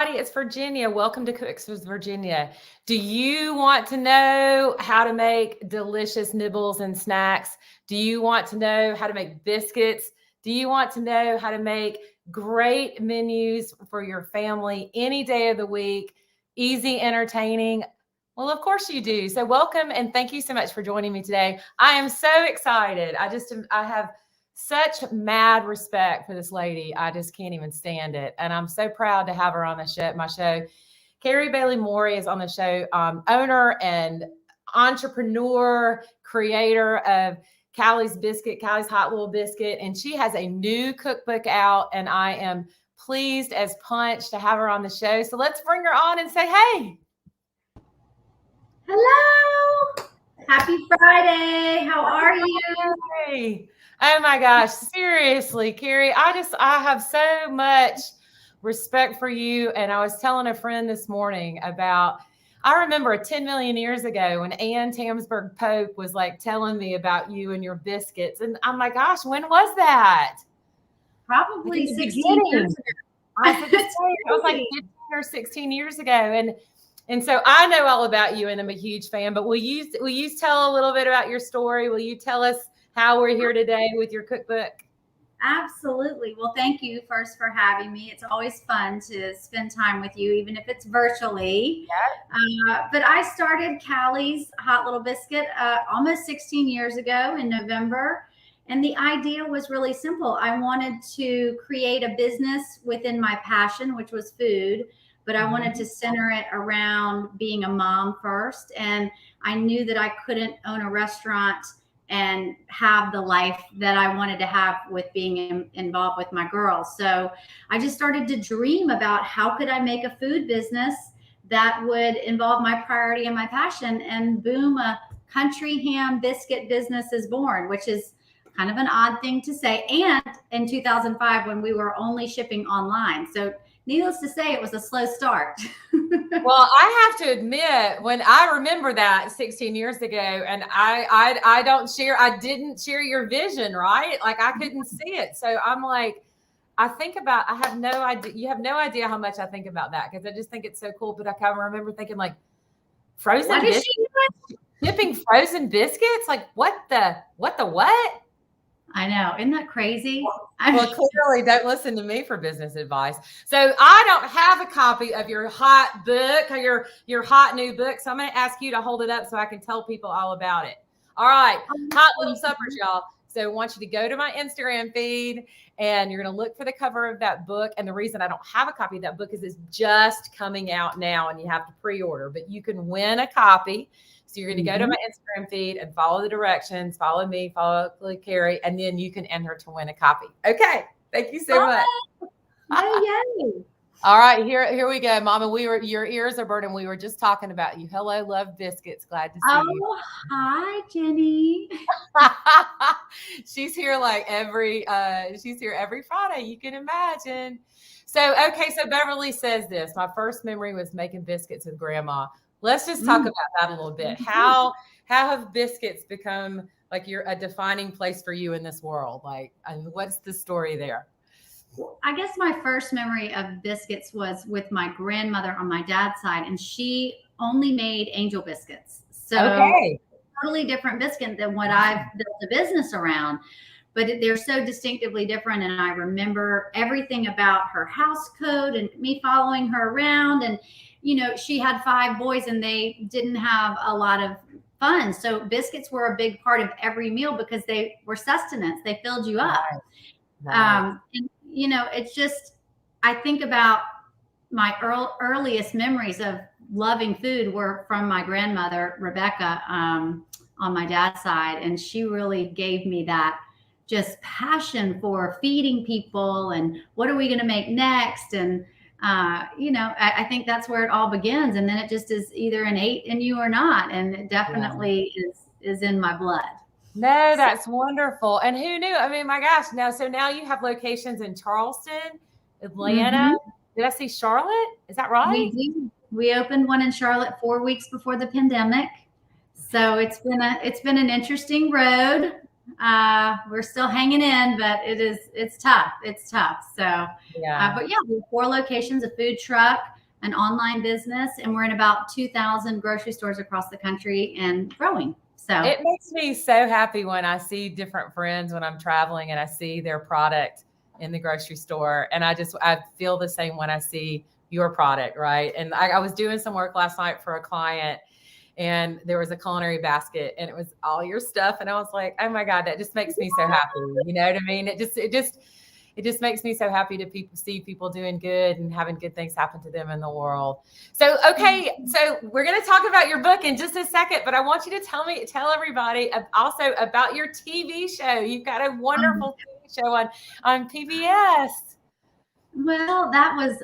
It's Virginia. Welcome to Cooks with Virginia. Do you want to know how to make delicious nibbles and snacks? Do you want to know how to make biscuits? Do you want to know how to make great menus for your family any day of the week? Easy, entertaining. Well, of course you do. So welcome and thank you so much for joining me today. I am so excited. I have such mad respect for this lady. I just can't even stand it. And I'm so proud to have her on the show, my show. Carrie Morey is on the show, owner and entrepreneur, creator of Callie's Hot Little Biscuit. And she has a new cookbook out. And I am pleased as punch to have her on the show. So let's bring her on and say, hey. Hello. Happy Friday. How are you? Hey. Oh my gosh, seriously, Carrie, I have so much respect for you. And I was telling a friend this morning about, I remember 10 million years ago when Ann Tamsberg Pope was like telling me about you and your biscuits. And I'm like, gosh, when was that? Probably 16 years ago. I was like 15 or 16 years ago. And so I know all about you and I'm a huge fan, but will you tell a little bit about your story? Will you tell us how we're here today with your cookbook? Absolutely. Well, thank you first for having me. It's always fun to spend time with you, even if it's virtually. But I started Callie's Hot Little Biscuit almost 16 years ago in November. And the idea was really simple. I wanted to create a business within my passion, which was food, but I wanted to center it around being a mom first. And I knew that I couldn't own a restaurant and have the life that I wanted to have with being involved with my girls. So I just started to dream about how could I make a food business that would involve my priority and my passion, and boom, a country ham biscuit business is born, which is kind of an odd thing to say. And in 2005, when we were only shipping online. So needless to say, it was a slow start. Well, I have to admit, when I remember that 16 years ago, and I didn't share your vision, right? Like I couldn't see it. So I'm like, I have no idea. You have no idea how much I think about that because I just think it's so cool. But I kind of remember thinking like frozen biscuits, shipping frozen biscuits. Like what the what? I know. Isn't that crazy? Well, clearly don't listen to me for business advice. So I don't have a copy of your hot book or your hot new book. So I'm going to ask you to hold it up so I can tell people all about it. All right. Hot Little Suppers, y'all. So I want you to go to my Instagram feed and you're going to look for the cover of that book. And the reason I don't have a copy of that book is it's just coming out now and you have to pre-order, but you can win a copy. So you're going to go to my Instagram feed and follow the directions, follow me, follow Carrie, and then you can enter to win a copy. Okay. Thank you so much. Yay. All right, here we go, Mama. Your ears are burning. We were just talking about you. Hello, love biscuits. Glad to see you. Oh, hi, Jenny. She's here she's here every Friday. You can imagine. So Beverly says this. My first memory was making biscuits with Grandma. Let's just talk about that a little bit. How have biscuits become like a defining place for you in this world? Like, and what's the story there? I guess my first memory of biscuits was with my grandmother on my dad's side, and she only made angel biscuits. So totally different biscuit than what I've built a business around. But they're so distinctively different. And I remember everything about her house code and me following her around. And, you know, she had 5 boys and they didn't have a lot of fun. So biscuits were a big part of every meal because they were sustenance. They filled you up. And, you know, it's just, I think about my earliest memories of loving food were from my grandmother, Rebecca, on my dad's side. And she really gave me that just passion for feeding people and what are we going to make next? And, you know, I think that's where it all begins. And then it just is either innate in you or not. And it definitely is in my blood. No, that's wonderful. And who knew? I mean, my gosh. Now you have locations in Charleston, Atlanta. Did I see Charlotte? Is that right? We do. We opened one in Charlotte 4 weeks before the pandemic. So it's been an interesting road. We're still hanging in, but it's tough. It's tough. So, but yeah, we have 4 locations, a food truck. an online business, and we're in about 2,000 grocery stores across the country and growing. So it makes me so happy when I see different friends when I'm traveling and I see their product in the grocery store. And I feel the same when I see your product, right? And I was doing some work last night for a client, and there was a culinary basket and it was all your stuff. And I was like, oh my God, that just makes me so happy. You know what I mean? It just makes me so happy to see people doing good and having good things happen to them in the world. So, okay. So we're going to talk about your book in just a second, but I want you to tell everybody also about your TV show. You've got a wonderful TV show on PBS. Well, that was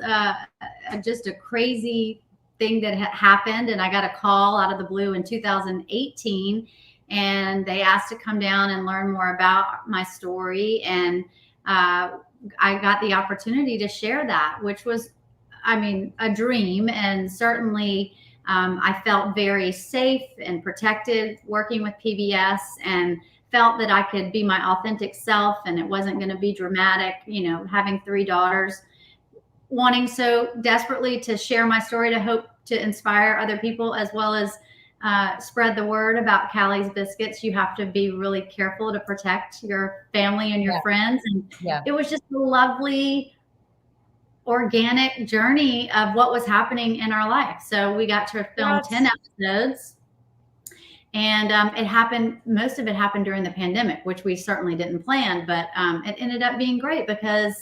just a crazy thing that happened. And I got a call out of the blue in 2018, and they asked to come down and learn more about my story. And I got the opportunity to share that, which was, a dream. And certainly I felt very safe and protected working with PBS, and felt that I could be my authentic self, and it wasn't going to be dramatic, having 3 daughters, wanting so desperately to share my story to hope to inspire other people, as well as spread the word about Callie's Biscuits. You have to be really careful to protect your family and your friends. And it was just a lovely, organic journey of what was happening in our life. So we got to film 10 episodes. And most of it happened during the pandemic, which we certainly didn't plan, but it ended up being great because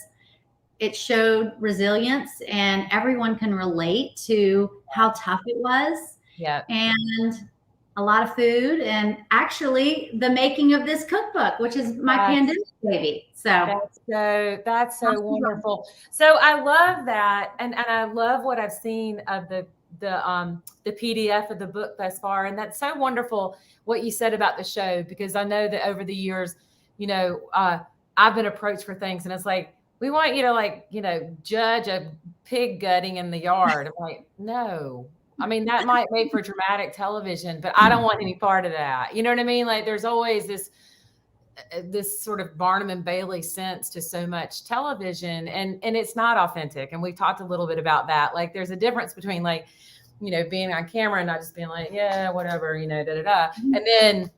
it showed resilience, and everyone can relate to how tough it was. Yeah. And a lot of food, and actually the making of this cookbook, which is my pandemic baby. So that's so wonderful. So I love that. And I love what I've seen of the PDF of the book thus far. And that's so wonderful what you said about the show, because I know that over the years, I've been approached for things, and it's like, we want you to judge a pig gutting in the yard. I'm like, no. That might make for dramatic television, but I don't want any part of that. You know what I mean? Like, there's always this sort of Barnum and Bailey sense to so much television, and it's not authentic. And we talked a little bit about that. Like, there's a difference between being on camera and not just being like, yeah, whatever, And then,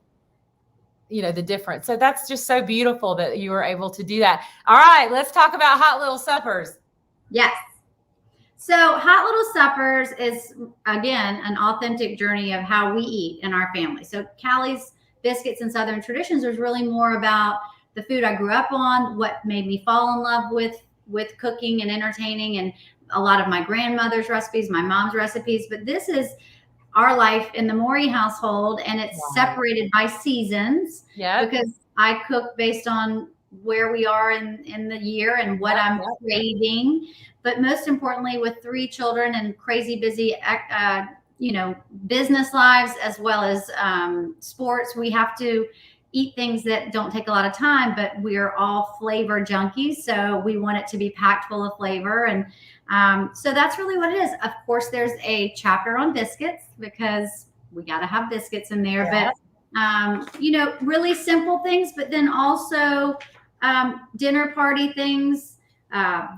the difference. So that's just so beautiful that you were able to do that. All right, let's talk about Hot Little Suppers. Yes. So Hot Little Suppers is, again, an authentic journey of how we eat in our family. So Callie's Biscuits and Southern Traditions was really more about the food I grew up on, what made me fall in love with cooking and entertaining, and a lot of my grandmother's recipes, my mom's recipes. But this is our life in the Morey household, and it's separated by seasons. Yeah. Because I cook based on where we are in the year and what I'm craving. But most importantly, with 3 children and crazy busy, business lives, as well as sports, we have to eat things that don't take a lot of time, but we're all flavor junkies. So we want it to be packed full of flavor. And so that's really what it is. Of course, there's a chapter on biscuits, because we got to have biscuits in there. Yeah. But, really simple things, but then also dinner party things,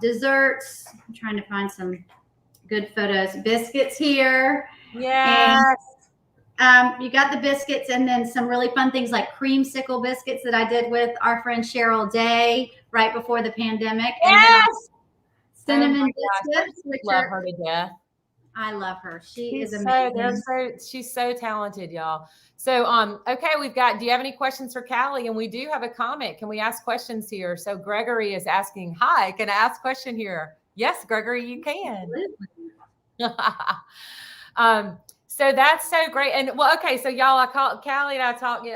desserts. I'm trying to find some good photos. Biscuits here. Yes. And, you got the biscuits, and then some really fun things like creamsicle biscuits that I did with our friend Cheryl Day right before the pandemic. Yes. And cinnamon biscuits. Love her to death. I love her. She's amazing. She's so talented, y'all. So, okay, do you have any questions for Callie? And we do have a comment. Can we ask questions here? So Gregory is asking, hi, can I ask a question here? Yes, Gregory, you can. So that's so great. And okay. So y'all, Carrie and I talked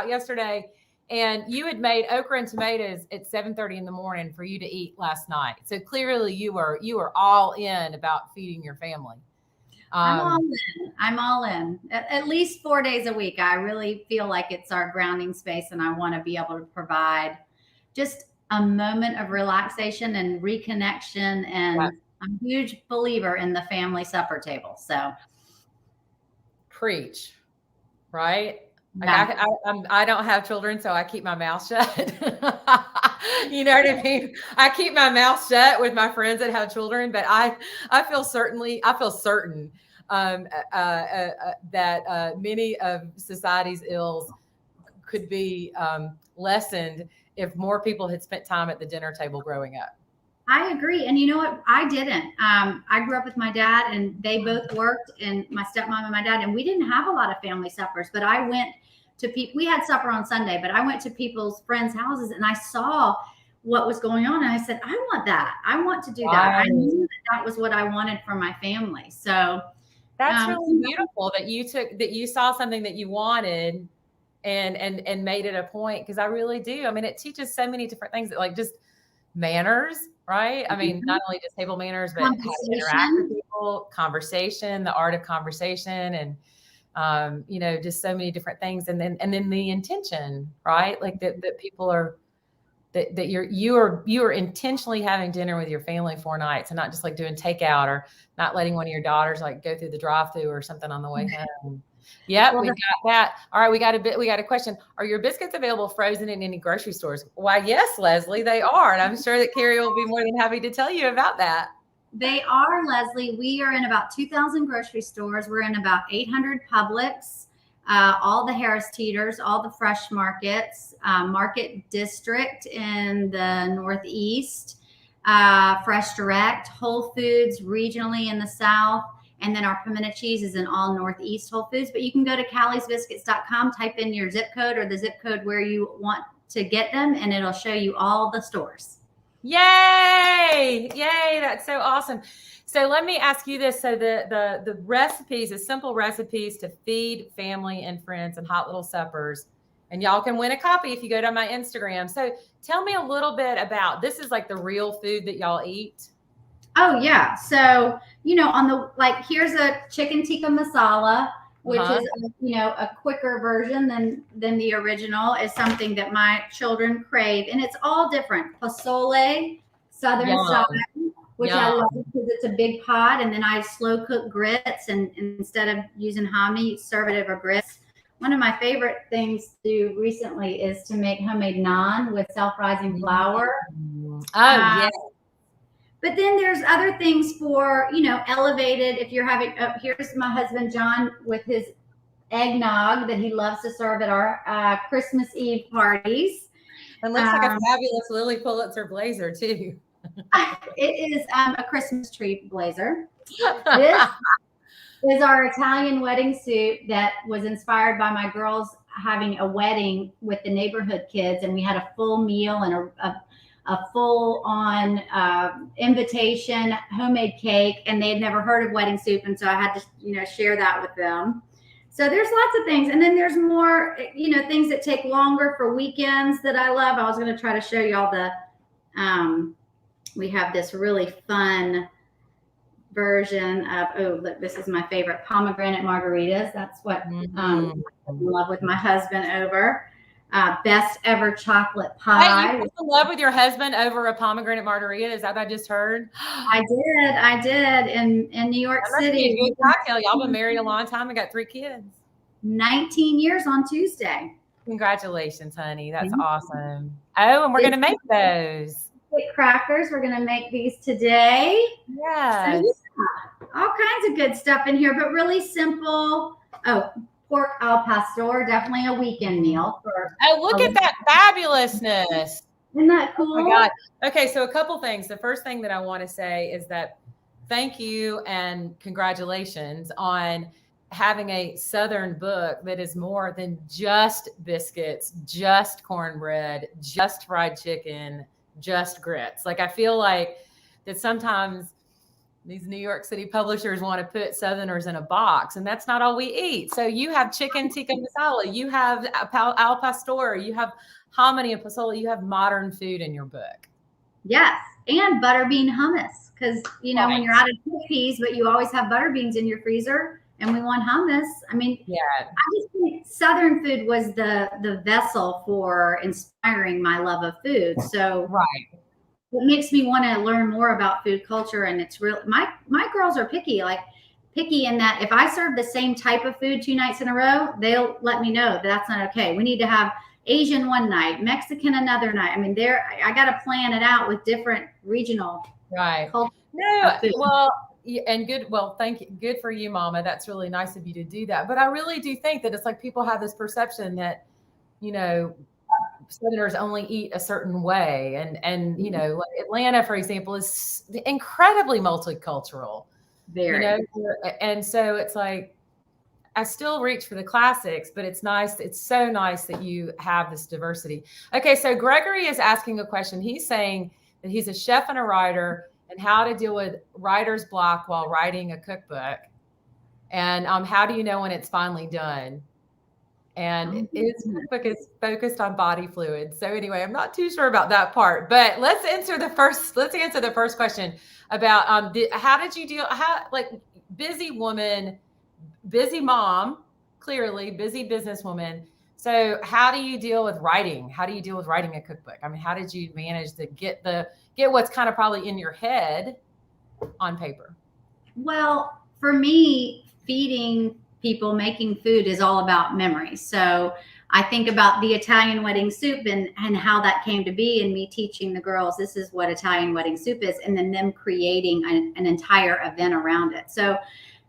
yesterday, and you had made okra and tomatoes at 7:30 in the morning for you to eat last night. So clearly you were all in about feeding your family. I'm all in. At least 4 days a week. I really feel like it's our grounding space, and I want to be able to provide just a moment of relaxation and reconnection. And I'm a huge believer in the family supper table. So preach, right? Like I don't have children, so I keep my mouth shut. You know what I mean? I keep my mouth shut with my friends that have children, but I feel certain that many of society's ills could be lessened if more people had spent time at the dinner table growing up. I agree. And you know what? I didn't. I grew up with my dad, and they both worked, and my stepmom and my dad, and we didn't have a lot of family suppers, but I went to people. We had supper on Sunday, but I went to people's friends' houses, and I saw what was going on, and I said, I want that. I want to do that. I knew that was what I wanted for my family. So that's really beautiful that you saw something that you wanted and made it a point, because I really do. I mean, it teaches so many different things, like just manners, right? I mean, not only just table manners, but how to interact with people, conversation, the art of conversation, and just so many different things. And then the intention, right? Like that people are that you are intentionally having dinner with your family 4 nights, and not just like doing takeout, or not letting one of your daughters like go through the drive-through or something on the way home. Yeah, we got that. All right, we got a question. Are your biscuits available frozen in any grocery stores? Why, yes, Leslie, they are. And I'm sure that Carrie will be more than happy to tell you about that. They are, Leslie. We are in about 2,000 grocery stores. We're in about 800 Publix, all the Harris Teeters, all the Fresh Markets, Market District in the Northeast, Fresh Direct, Whole Foods regionally in the South. And then our pimento cheese is in all Northeast Whole Foods. But you can go to calliesbiscuits.com, type in your zip code or the zip code where you want to get them, and it'll show you all the stores. Yay! Yay! That's so awesome. So let me ask you this. So the recipes, the simple recipes to feed family and friends and hot little suppers, and y'all can win a copy if you go to my Instagram. So tell me a little bit about, this is like the real food that y'all eat. Oh yeah. So, on the, here's a chicken tikka masala, which is, a quicker version than the original, is something that my children crave. And it's all different. Pozole, Southern style, which I love because it's a big pot. And then I slow cook grits, and instead of using hominy, you serve it over grits. One of my favorite things to do recently is to make homemade naan with self-rising flour. Oh, yeah. But then there's other things for, elevated. If you're having, here's my husband, John, with his eggnog that he loves to serve at our Christmas Eve parties. It looks like a fabulous Lily Pulitzer blazer, too. It is a Christmas tree blazer. This is our Italian wedding suit that was inspired by my girls having a wedding with the neighborhood kids. And we had a full meal and a full-on invitation, homemade cake, and they had never heard of wedding soup, and so I had to, share that with them. So there's lots of things, and then there's more, things that take longer for weekends that I love. I was going to try to show you all the. We have this really fun version of. Oh, look, this is my favorite, pomegranate margaritas. That's what I'm in love with my husband over. Best ever chocolate pie. Hey, you in love with your husband over a pomegranate margarita? Is that what I just heard? I did in New York City. Be a good cocktail. Y'all been married a long time and got 3 kids. 19 years on Tuesday. Congratulations, honey. That's awesome. Oh, and we're going to make those. Crackers. We're going to make these today. Yes. So, yeah, all kinds of good stuff in here, but really simple. Oh, pork al pastor, definitely a weekend meal. Look at that fabulousness. Isn't that cool? Oh my God. Okay, so a couple things. The first thing that I want to say is that thank you and congratulations on having a Southern book that is more than just biscuits, just cornbread, just fried chicken, just grits. Like, I feel like that sometimes these New York City publishers want to put Southerners in a box, and that's not all we eat. So you have chicken tikka masala, you have al pastor, you have hominy and pozole, you have modern food in your book. Yes, and butterbean hummus, because when you're out of chickpeas, but you always have butter beans in your freezer, and we want hummus. I mean, I just think Southern food was the vessel for inspiring my love of food. So it makes me want to learn more about food culture, and it's real. My girls are picky in that if I serve the same type of food 2 nights in a row, they'll let me know that that's not okay. We need to have, Asian one night, Mexican another night. I mean, I got to plan it out with different regional cultures. No, well, and good. Well, thank you. Good for you, Mama. That's really nice of you to do that. But I really do think that it's like people have this perception that, you know, Southerners only eat a certain way. And you know, like Atlanta, for example, is incredibly multicultural. Very. You know, and so it's like, I still reach for the classics, but it's nice. It's so nice that you have this diversity. Okay, so Gregory is asking a question. He's saying that he's a chef and a writer, and how to deal with writer's block while writing a cookbook, and how do you know when it's finally done? And his cookbook is focused on body fluids. So anyway, I'm not too sure about that part, but let's answer the first question about how did you deal? Like busy woman, busy mom, clearly busy businesswoman. So how do you deal with writing? How do you deal with writing a cookbook? I mean, how did you manage to get what's kind of probably in your head on paper? Well, for me, feeding people, making food is all about memory. So I think about the Italian wedding soup and how that came to be, and me teaching the girls, this is what Italian wedding soup is, and then them creating an entire event around it. So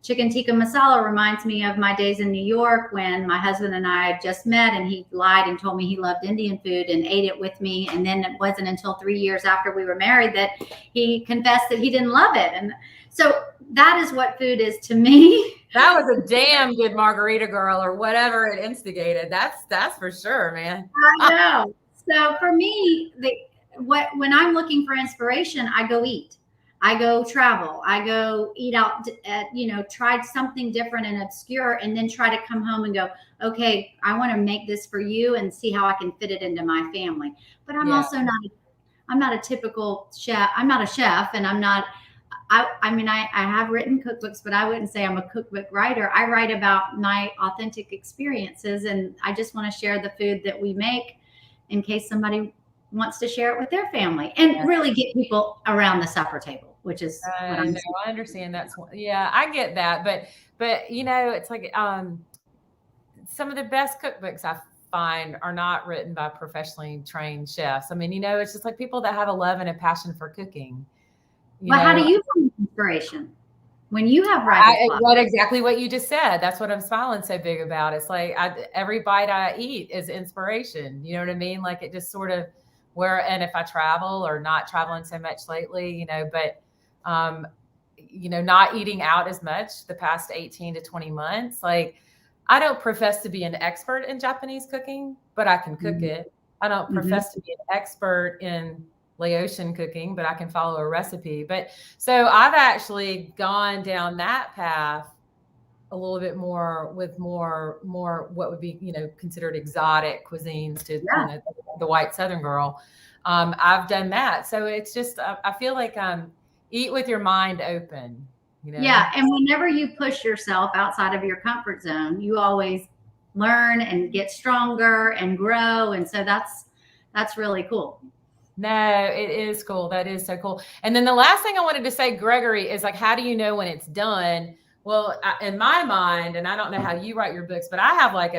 chicken tikka masala reminds me of my days in New York when my husband and I had just met, and he lied and told me he loved Indian food and ate it with me. And then it wasn't until 3 years after we were married that he confessed that he didn't love it. And so that is what food is to me. That was a damn good margarita girl, or whatever it instigated. That's for sure, man. I know. So for me, when I'm looking for inspiration, I go eat. I go travel. I go eat out, try something different and obscure, and then try to come home and go, okay, I want to make this for you and see how I can fit it into my family. But I'm also not a typical chef. I'm not a chef, and I'm not, I mean, I have written cookbooks, but I wouldn't say I'm a cookbook writer. I write about my authentic experiences, and I just want to share the food that we make in case somebody wants to share it with their family and really get people around the supper table, which is what I'm saying. I understand. I get that. But you know, it's like some of the best cookbooks I find are not written by professionally trained chefs. I mean, you know, it's just like people that have a love and a passion for cooking. Well, how do you find inspiration when you have writing? Exactly what you just said. That's what I'm smiling so big about. It's like every bite I eat is inspiration. You know what I mean? Like it just sort of and if I travel or not traveling so much lately, you know, but, not eating out as much the past 18 to 20 months. Like I don't profess to be an expert in Japanese cooking, but I can cook it. I don't profess to be an expert in Laotian cooking, but I can follow a recipe. But so I've actually gone down that path a little bit more with more what would be, considered exotic cuisines to the white Southern girl. I've done that. So it's just, I feel like eat with your mind open, Yeah. And whenever you push yourself outside of your comfort zone, you always learn and get stronger and grow. And so that's really cool. No, it is cool. That is so cool. And then the last thing I wanted to say, Gregory, is like, how do you know when it's done? Well, in my mind, and I don't know how you write your books, but I have like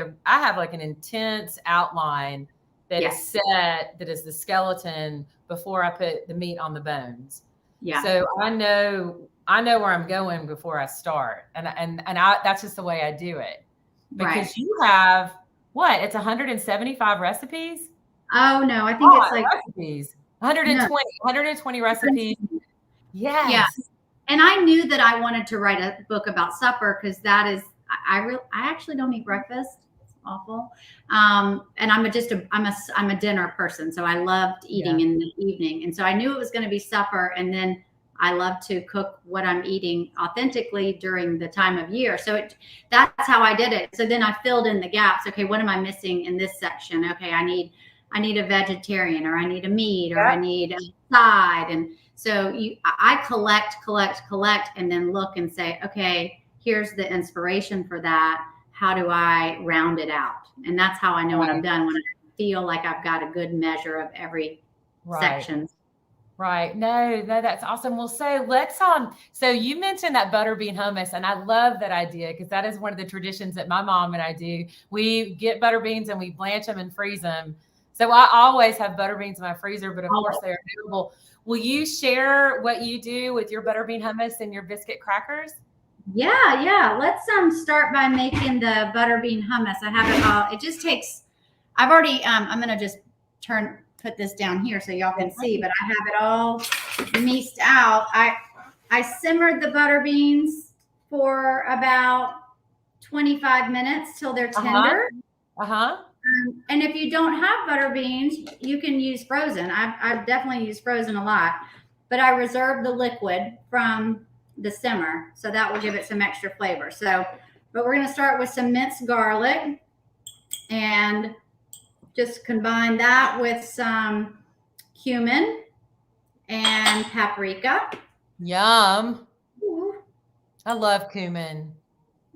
an intense outline that is set, that is the skeleton before I put the meat on the bones. Yeah. So I know where I'm going before I start, and that's just the way I do it. Because you have it's 175 recipes. Oh no, I think it's like recipes. 120 recipes. Yes. Yeah. And I knew that I wanted to write a book about supper because that is, I actually don't eat breakfast. It's awful. And I'm a dinner person. So I loved eating in the evening. And so I knew it was going to be supper. And then I love to cook what I'm eating authentically during the time of year. So that's how I did it. So then I filled in the gaps. Okay, what am I missing in this section? Okay, I need a vegetarian, or I need a meat, or I need a side. And so I collect, and then look and say, okay, here's the inspiration for that. How do I round it out? And that's how I know when I'm done, when I feel like I've got a good measure of every section. Right. No, that's awesome. Well, so let's so you mentioned that butterbean hummus, and I love that idea because that is one of the traditions that my mom and I do. We get butter beans and we blanch them and freeze them. So I always have butter beans in my freezer, but of course they're available. Will you share what you do with your butterbean hummus and your biscuit crackers? Yeah. Let's start by making the butterbean hummus. I have it all. It just takes. I've already. I'm gonna just put this down here so y'all can see, but I have it all minced out. I simmered the butter beans for about 25 minutes till they're tender. And if you don't have butter beans, you can use frozen. I've definitely used frozen a lot, but I reserve the liquid from the simmer, so that will give it some extra flavor. But we're going to start with some minced garlic and just combine that with some cumin and paprika. Yum. Ooh. I love cumin.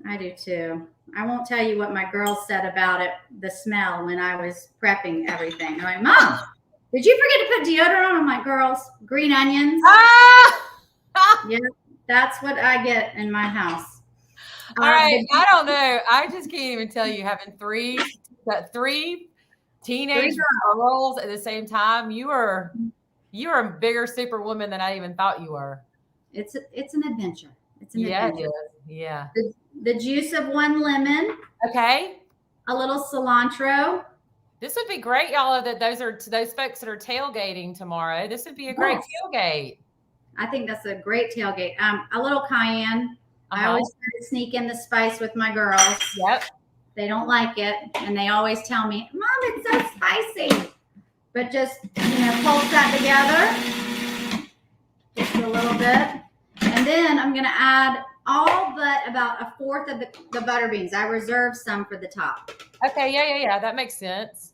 I do too. I won't tell you what my girls said about it, the smell, when I was prepping everything. They're like, Mom, did you forget to put deodorant on? I'm like, girls, green onions. Yeah, that's what I get in my house. All right. I don't know. I just can't even tell you, having three teenage girls at the same time. You are a bigger superwoman than I even thought you were. It's an adventure. It's an adventure. Yeah. The juice of 1 lemon. Okay. A little cilantro. This would be great, y'all. That those folks that are tailgating tomorrow. This would be a great tailgate. I think that's a great tailgate. A little cayenne. I always try to sneak in the spice with my girls. Yep. They don't like it, and they always tell me, Mom, it's so spicy. But just, pulse that together. Just a little bit. And then I'm going to add all but about 1/4 of the butter beans. I reserve some for the top. Okay, yeah. That makes sense.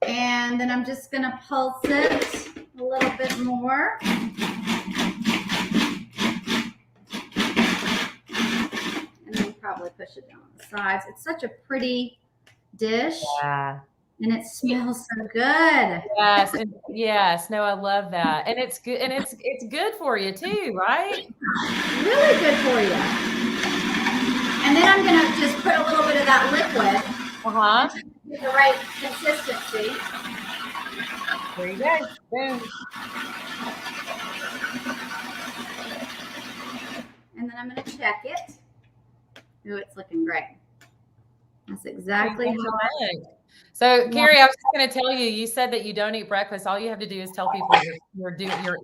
And then I'm just going to pulse it a little bit more. And then probably push it down on the sides. It's such a pretty dish. Yeah. And it smells so good. Yes. No, I love that. And it's good. And it's good for you too, right? Really good for you. And then I'm going to just put a little bit of that liquid. Get the right consistency. There you go. Boom. And then I'm going to check it. Ooh, it's looking great. That's exactly how I like. So, Carrie, I was just going to tell you, you said that you don't eat breakfast. All you have to do is tell people you're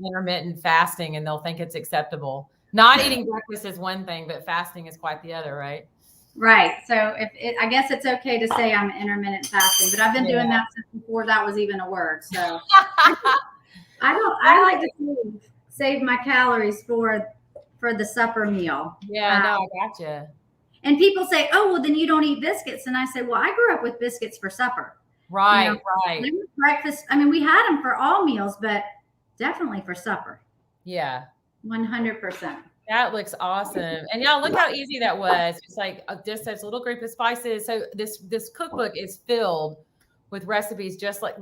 intermittent fasting, and they'll think it's acceptable. Not eating breakfast is one thing, but fasting is quite the other, right? Right. So I guess it's okay to say I'm intermittent fasting, but I've been doing that since before that was even a word. So I like to save my calories for the supper meal. Yeah, no, I gotcha. And people say, oh, well, then you don't eat biscuits. And I say, well, I grew up with biscuits for supper. Right, right. Breakfast. I mean, we had them for all meals, but definitely for supper. Yeah. 100%. That looks awesome. And y'all, look how easy that was. It's like just this little group of spices. So this cookbook is filled with recipes just like,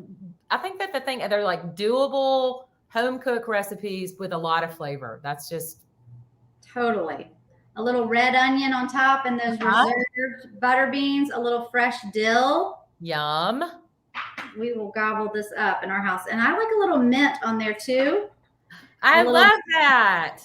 I think that they're like doable home cook recipes with a lot of flavor. That's just. Totally. A little red onion on top and those reserved butter beans, a little fresh dill. Yum. We will gobble this up in our house. And I like a little mint on there too. I love that.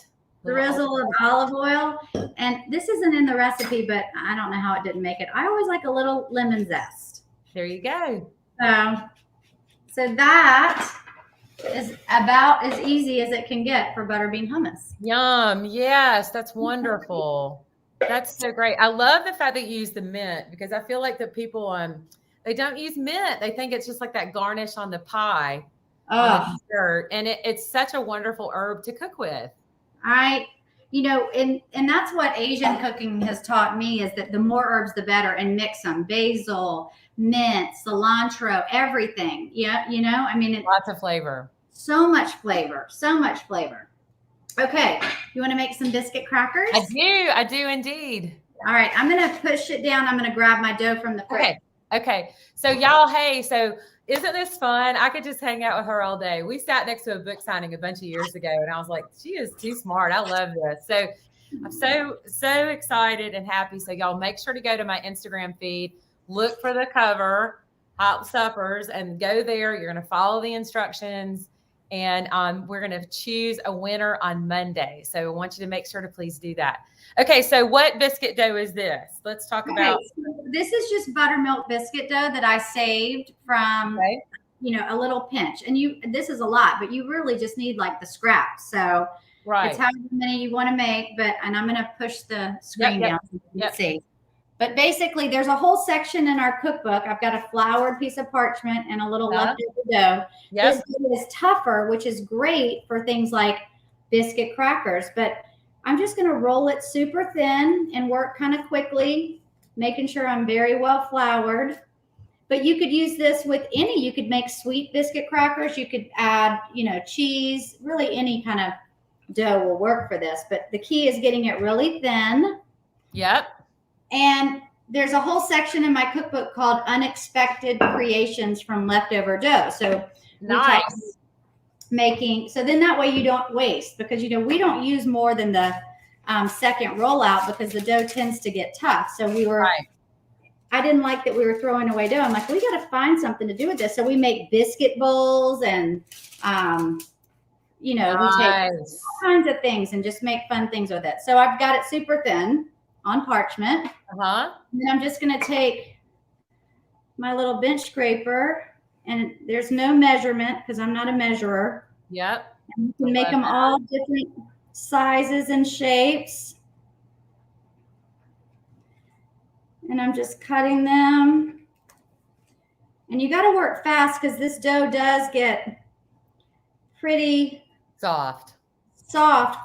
Drizzle of olive oil. And this isn't in the recipe, but I don't know how it didn't make it. I always like a little lemon zest. There you go. So that is about as easy as it can get for butterbean hummus. Yum. Yes, that's wonderful. That's so great. I love the fact that you use the mint because I feel like that people they don't use mint. They think it's just like that garnish on the pie, on the dessert. And it's such a wonderful herb to cook with. And that's what Asian cooking has taught me is that the more herbs, the better, and mix them. Basil, mint, cilantro, everything. Yeah. I mean, lots of flavor. So much flavor. Okay. You want to make some biscuit crackers? I do indeed. All right. I'm going to push it down. I'm going to grab my dough from the fridge. Okay. Okay. So y'all, hey, so isn't this fun? I could just hang out with her all day. We sat next to a book signing a bunch of years ago, and I was like, she is too smart. I love this. So I'm so excited and happy. So y'all make sure to go to my Instagram feed, look for the cover, Hot Suppers, and go there. You're going to follow the instructions, and we're going to choose a winner on Monday. So I want you to make sure to please do that. Okay, so what biscuit dough is this? Let's talk about. So this is just buttermilk biscuit dough that I saved from, a little pinch. And this is a lot, but you really just need like the scraps. So it's however many you want to make. And I'm going to push the screen down so you can see. But basically, there's a whole section in our cookbook. I've got a floured piece of parchment and a little leftover dough. This is tougher, which is great for things like biscuit crackers. But I'm just going to roll it super thin and work kind of quickly, making sure I'm very well floured. But you could use this with any. You could make sweet biscuit crackers. You could add, cheese. Really, any kind of dough will work for this. But the key is getting it really thin. Yep. And there's a whole section in my cookbook called Unexpected Creations from Leftover Dough. So nice. So then that way you don't waste, because we don't use more than the second rollout because the dough tends to get tough. So I didn't like that we were throwing away dough. I'm like, we got to find something to do with this. So we make biscuit bowls and we take all kinds of things and just make fun things with it. So I've got it super thin on parchment. And then I'm just going to take my little bench scraper. And there's no measurement because I'm not a measurer. Yep. And you can make them all different sizes and shapes. And I'm just cutting them. And you got to work fast because this dough does get pretty soft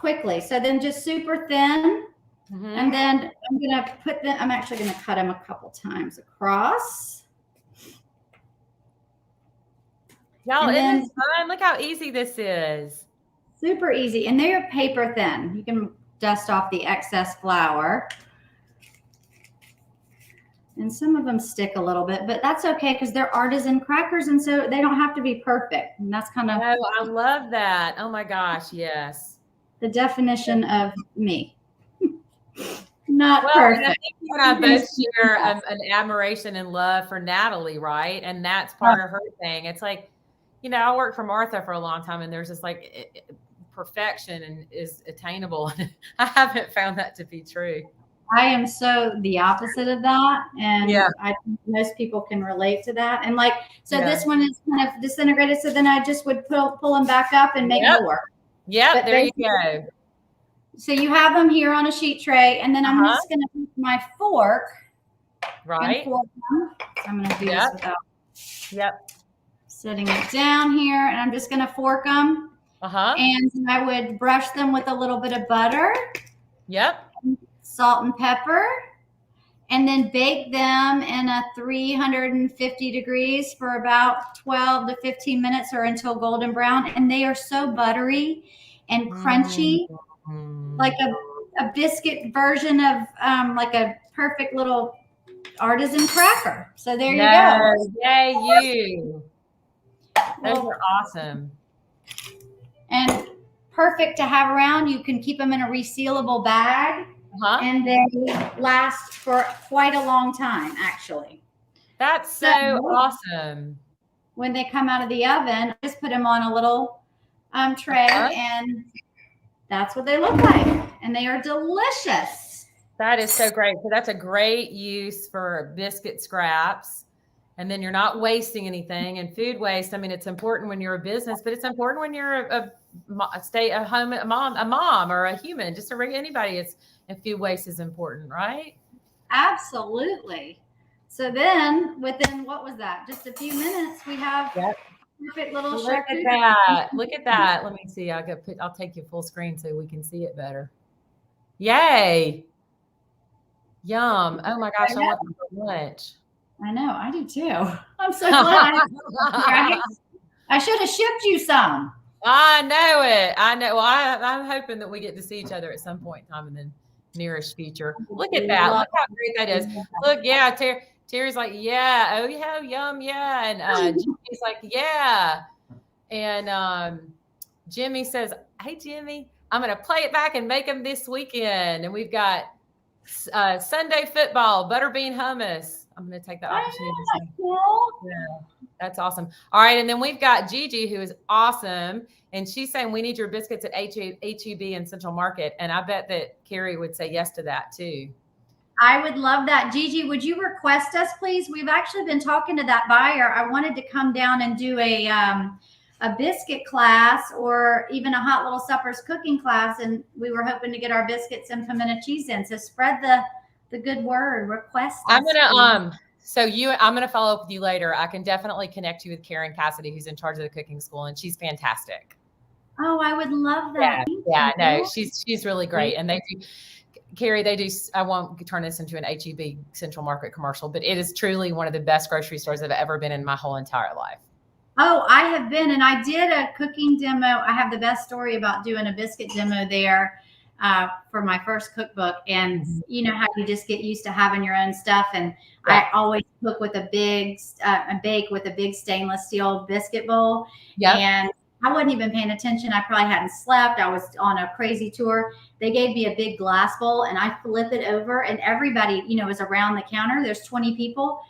quickly. So then just super thin. And then I'm going to I'm actually going to cut them a couple times across. Y'all, isn't this fun? Look how easy this is. Super easy. And they're paper thin. You can dust off the excess flour. And some of them stick a little bit, but that's okay because they're artisan crackers, and so they don't have to be perfect. And that's kind of... Oh, I love that. Oh, my gosh, yes. The definition of me. Not perfect. And I think you and I both share an admiration and love for Natalie, right? And that's part of her thing. It's like, I worked for Martha for a long time, and there's just like perfection and is attainable. I haven't found that to be true. I am so the opposite of that. And I think most people can relate to that. And this one is kind of disintegrated. So then I just would pull them back up and make more. Yep, there you go. So you have them here on a sheet tray. And then I'm just going to use my fork. Right. So I'm going to do this without setting it down here. And I'm just going to fork them. And I would brush them with a little bit of butter. Yep. Salt and pepper, and then bake them in a 350 degrees for about 12 to 15 minutes or until golden brown. And they are so buttery and crunchy, like a biscuit version of like a perfect little artisan cracker. So there you go. Yay, you. Those are awesome. And perfect to have around. You can keep them in a resealable bag. And they last for quite a long time, actually. That's so awesome. When they come out of the oven, I just put them on a little tray, and that's what they look like. And they are delicious. That is so great. So that's a great use for biscuit scraps. And then you're not wasting anything. And food waste, I mean, it's important when you're a business, but it's important when you're a mom or a human, just anybody. And food waste is important, right? Absolutely. So then within, what was that? Just a few minutes, we have perfect little Look at that. Look at that. Let me see. I'll take you full screen so we can see it better. Yay. Yum. Oh my gosh. I want them for lunch. I know. I do too. I'm so glad. I should have shipped you some. I know it. I know. Well, I'm hoping that we get to see each other at some point in time in the nearest future. Look at that. Look how great that is. Look, Terry's like, yeah. Oh, yeah. Yum. Yeah. And Jimmy's like, yeah. And Jimmy says, hey, Jimmy, I'm going to play it back and make them this weekend. And we've got Sunday football, butterbean hummus. I'm going to take that opportunity to say, cool. yeah, that's awesome. All right. And then we've got Gigi, who is awesome. And she's saying we need your biscuits at HEB in Central Market. And I bet that Carrie would say yes to that too. I would love that. Gigi, would you request us, please? We've actually been talking to that buyer. I wanted to come down and do a biscuit class or even a Hot Little Suppers cooking class. And we were hoping to get our biscuits and pimento cheese in. So spread the good word. Request. I'm going to, I'm going to follow up with you later. I can definitely connect you with Karen Cassidy, who's in charge of the cooking school, and she's fantastic. Oh, I would love that. Yeah, no, she's really great. And they do, Carrie, I won't turn this into an HEB Central Market commercial, but it is truly one of the best grocery stores I've ever been in my whole entire life. Oh, I have been, and I did a cooking demo. I have the best story about doing a biscuit demo there for my first cookbook. And you know how you just get used to having your own stuff. And I always cook with a big, bake with a big stainless steel biscuit bowl. Yep. And I wasn't even paying attention. I probably hadn't slept. I was on a crazy tour. They gave me a big glass bowl and I flip it over and everybody, is around the counter. There's 20 people.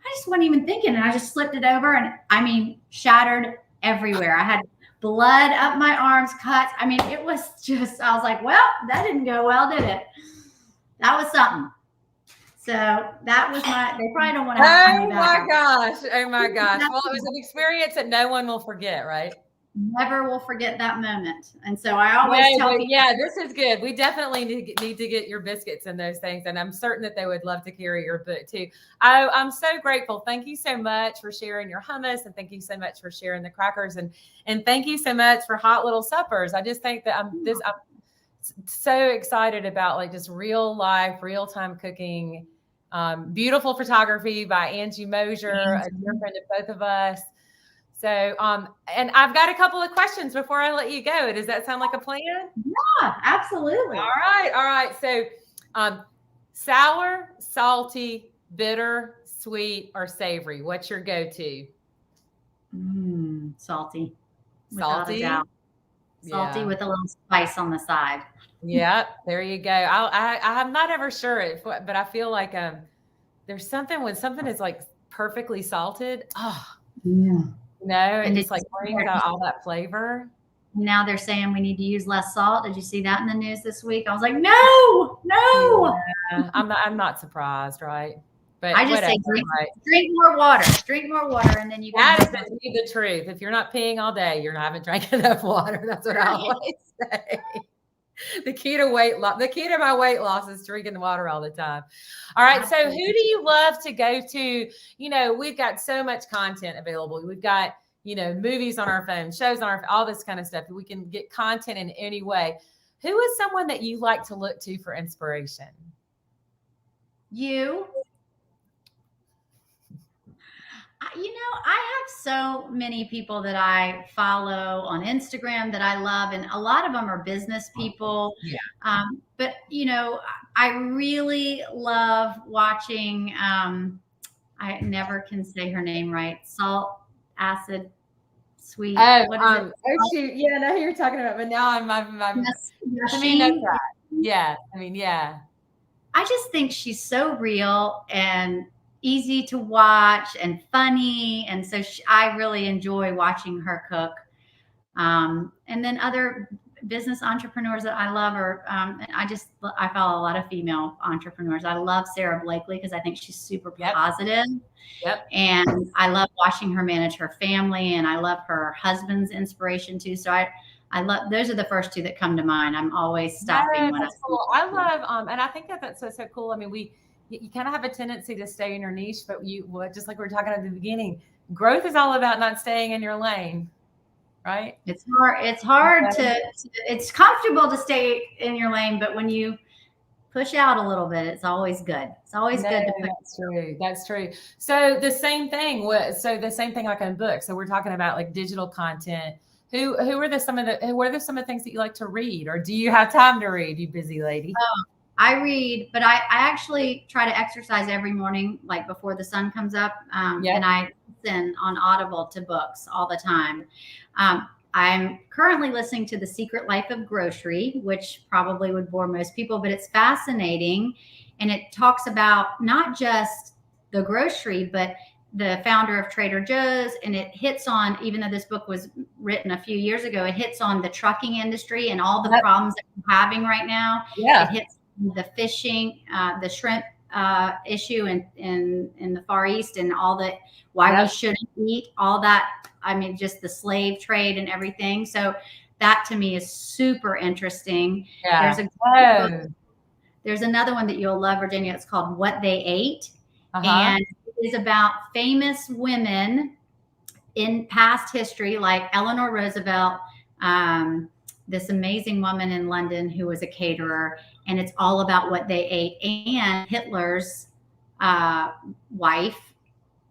I just wasn't even thinking. And I just flipped it over and shattered everywhere. I had blood up my arms, cuts. It was just, I was like, well, that didn't go well, did it? That was something. So that was they probably don't want to have me back. Oh my gosh. Well, it was an experience that no one will forget, right? Never will forget that moment. And so I always tell people. Yeah, this is good. We definitely need to get your biscuits and those things. And I'm certain that they would love to carry your book too. I'm so grateful. Thank you so much for sharing your hummus. And thank you so much for sharing the crackers. And thank you so much for Hot Little Suppers. I just think that I'm so excited about like just real life, real time cooking, beautiful photography by Angie Mosier, a dear friend of both of us. So, and I've got a couple of questions before I let you go. Does that sound like a plan? Yeah, absolutely. All right. So, sour, salty, bitter, sweet, or savory? What's your go-to? Salty. Salty? Salty with a little spice on the side. Yeah, there you go. I'm not ever sure, but I feel like there's something when something is like perfectly salted. Oh, yeah. It just like brings out all that flavor. Now they're saying we need to use less salt. Did you see that in the news this week? I was like, no. Yeah, I'm not surprised, right? But I just say drink more water, and then you can. That is the truth. If you're not peeing all day, you haven't drank enough water. That's what I always say. The key to my weight loss is drinking the water all the time. All right. So who do you love to go to? We've got so much content available. We've got, movies on our phone, shows on all this kind of stuff. We can get content in any way. Who is someone that you like to look to for inspiration? You. I have so many people that I follow on Instagram that I love, and a lot of them are business people. Yeah. But I really love watching. I never can say her name right. Salt, acid, sweet. Oh, shoot! Yeah, I know who you're talking about, but now I'm. That's right. Yeah. Yeah. I just think she's so real and easy to watch and funny. And so I really enjoy watching her cook. And then other business entrepreneurs that I love are, I follow a lot of female entrepreneurs. I love Sarah Blakely because I think she's super positive. Yep. And I love watching her manage her family, and I love her husband's inspiration too. So I love, those are the first two that come to mind. I'm always stopping. That's cool. I love, and I think that's so cool. You kind of have a tendency to stay in your niche, but just like we were talking at the beginning, growth is all about not staying in your lane, right? It's hard it's comfortable to stay in your lane, but when you push out a little bit, it's always good. It's always good to push. That's true. So the same thing like on books. So we're talking about like digital content. What are some of the things that you like to read, or do you have time to read, you busy lady? I read, but I actually try to exercise every morning, like before the sun comes up. And I listen on Audible to books all the time. I'm currently listening to The Secret Life of Grocery, which probably would bore most people, but it's fascinating. And it talks about not just the grocery, but the founder of Trader Joe's. And it hits on, even though this book was written a few years ago, it hits on the trucking industry and all the problems that we're having right now. Yeah. It hits the fishing, the shrimp issue in the Far East, and all that, why we shouldn't eat all that. I mean, just the slave trade and everything. So that to me is super interesting. Yeah. There's another one that you'll love, Virginia. It's called What They Ate. And it is about famous women in past history, like Eleanor Roosevelt, this amazing woman in London who was a caterer. And it's all about what they ate. And Hitler's wife,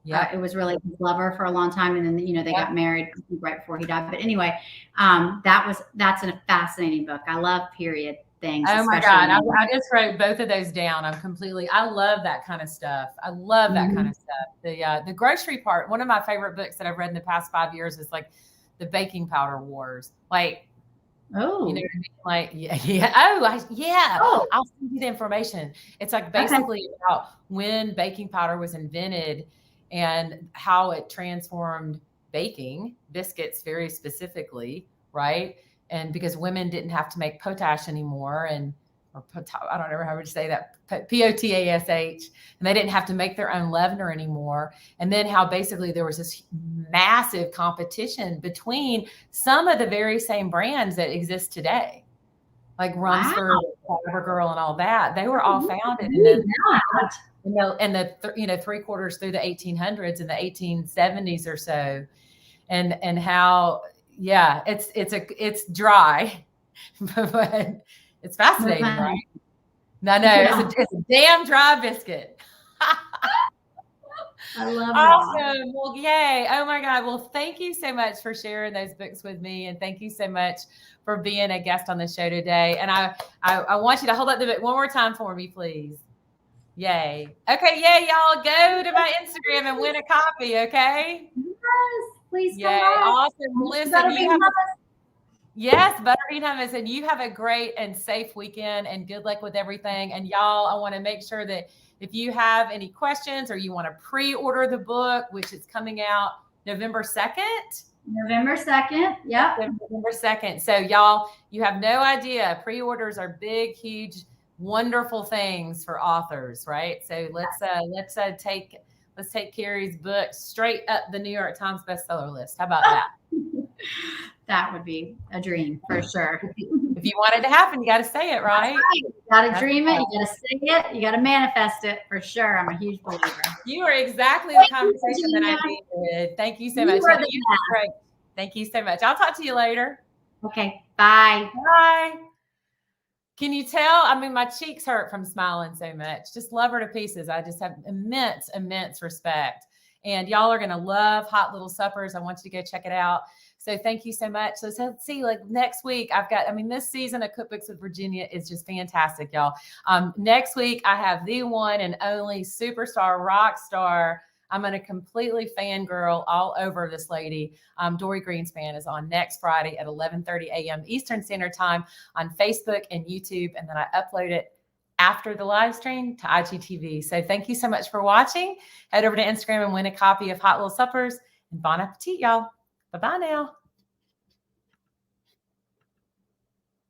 it was really his lover for a long time. And then, they got married right before he died. But anyway, that's a fascinating book. I love period things. Oh my God. I just wrote both of those down. I love that kind of stuff. I love that kind of stuff. The grocery part, one of my favorite books that I've read in the past 5 years is like the baking powder wars. Like, oh, you know what I mean? Like, yeah. Oh, I'll send you the information. It's like basically about when baking powder was invented and how it transformed baking, biscuits very specifically, right? And because women didn't have to make potash anymore, I don't know how to say that, potash, and they didn't have to make their own leavener anymore. And then how basically there was this massive competition between some of the very same brands that exist today, like Rumsford, CoverGirl, and all that. They were all founded in the 3/4 through the 1800s and the 1870s or so, and how it's dry, but it's fascinating, right? No, it's a damn dry biscuit. I love that. Well, yay. Oh my God. Well, thank you so much for sharing those books with me. And thank you so much for being a guest on the show today. And I want you to hold up the book one more time for me, please. Yay. Okay. Yay. Y'all go to my Instagram and win a copy. Okay. Yes. Please. Yay. Awesome. Listen, yes, buttery hummus, and you have a great and safe weekend and good luck with everything. And y'all, I want to make sure that if you have any questions or you want to pre-order the book, which is coming out November 2nd. November 2nd. Yep. November 2nd. So y'all, you have no idea. Pre-orders are big, huge, wonderful things for authors, right? So let's take Carrie's book straight up the New York Times bestseller list. How about that? That would be a dream for sure. If you want it to happen, you got to say it, right? You got to dream it. You got to say it. You got to manifest it for sure. I'm a huge believer. You are exactly the conversation that I needed. Thank you so much. Great. Thank you so much. I'll talk to you later. Okay. Bye. Bye. Can you tell? I mean, my cheeks hurt from smiling so much. Just love her to pieces. I just have immense respect. And y'all are going to love Hot Little Suppers. I want you to go check it out. So thank you so much. So let's see, like next week, this season of Cookbooks with Virginia is just fantastic, y'all. Next week, I have the one and only superstar, rock star. I'm going to completely fangirl all over this lady. Dory Greenspan is on next Friday at 11:30 a.m. Eastern Standard Time on Facebook and YouTube. And then I upload it after the live stream to IGTV. So thank you so much for watching. Head over to Instagram and win a copy of Hot Little Suppers. And bon appetit, y'all. Bye-bye now.